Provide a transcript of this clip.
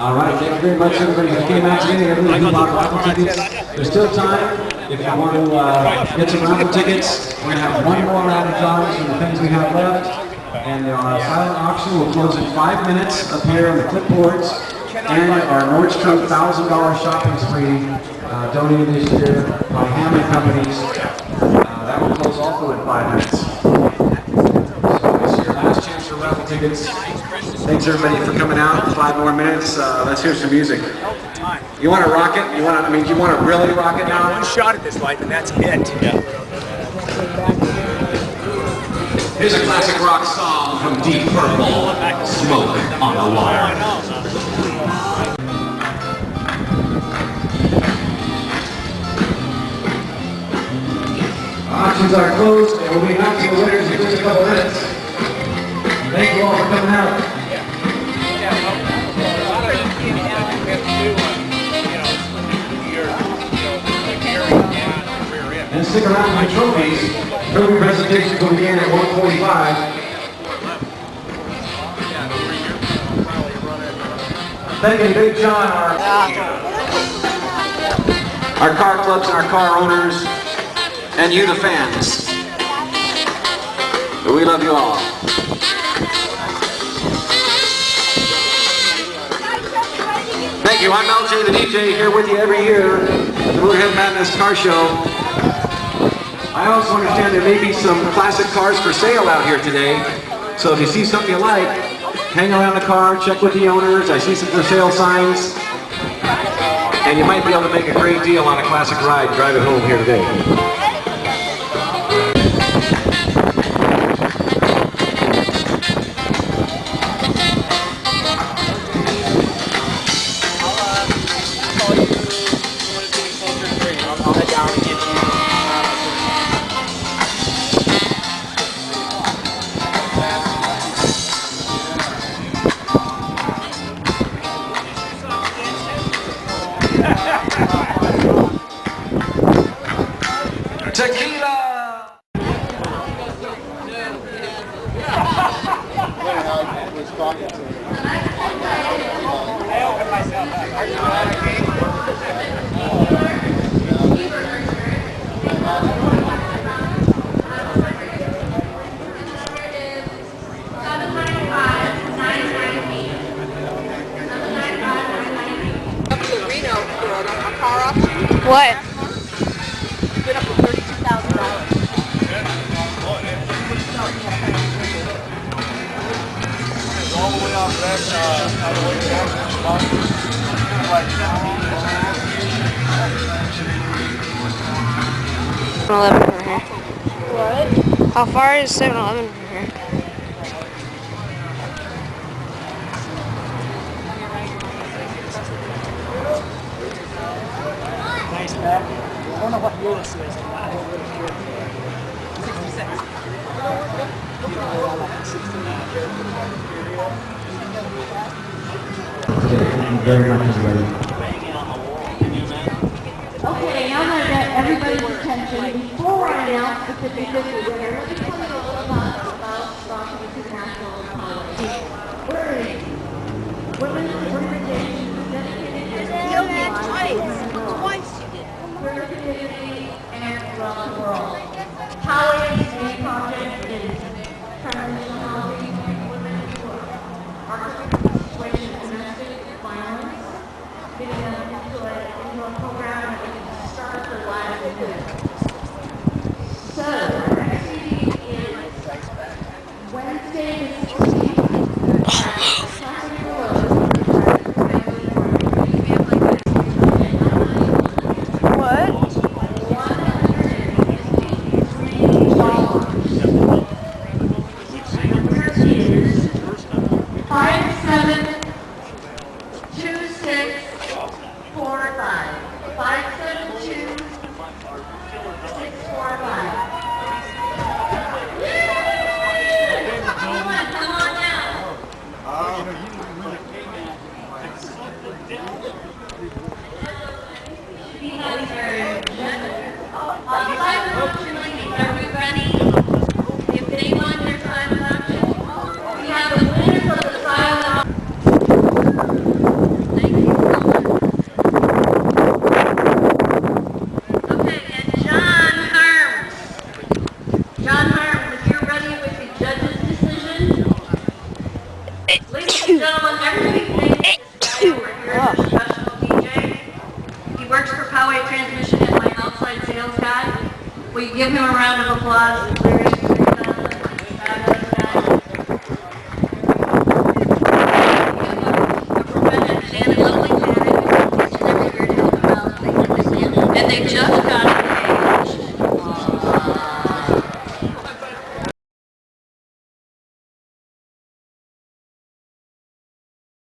All right, thank you very much, everybody who came out today. Everybody who bought raffle tickets. There's still time if you want to get some raffle tickets. We're going to have one more round of drawings from the things we have left. And our silent auction will close in 5 minutes up here on the clipboards. And our Nordstrom $1,000 shopping spree donated this year by Hammond Companies. That will close also in 5 minutes. So it's your last chance for raffle tickets. Thanks everybody for coming out. 5 more minutes. Let's hear some music. You want to rock it? Do you want to really rock it now? One shot at this life and that's it. Yeah. Here's a classic rock song from Deep Purple, Smoke on the Wire. Auctions are closed and we'll be announcing the winners in just a couple minutes. Thank you all for coming out. And stick around for my trophies. Trophy presentations will begin at 1:45. Thank you, Big John, our car clubs and our car owners, and you, the fans. We love you all. Thank you. I'm LJ, the DJ, here with you every year at the Motorhead Madness Car Show. I also understand there may be some classic cars for sale out here today. So if you see something you like, hang around the car, check with the owners. I see some for sale signs. And you might be able to make a great deal on a classic ride, drive it home here today. Tequila! What? Bid up to $32,000. All the way off that, all the way down to the 7-Eleven from here. What? How far is 7-Eleven from here? nice back. I don't know what year this is. 66. Thank you very much, everybody. Okay, now that I got everybody's attention, before I announce the 50/50 winner, let me tell you a little about Rocky International College. We're a women's organization dedicated to twice. We're a community and around the world. Howard's main project is transitional housing for women who are currently in situations of domestic violence, getting them into a program that they can start their lives with. So, our next CD transmission and my outside sales guy. Will you give him a round of applause?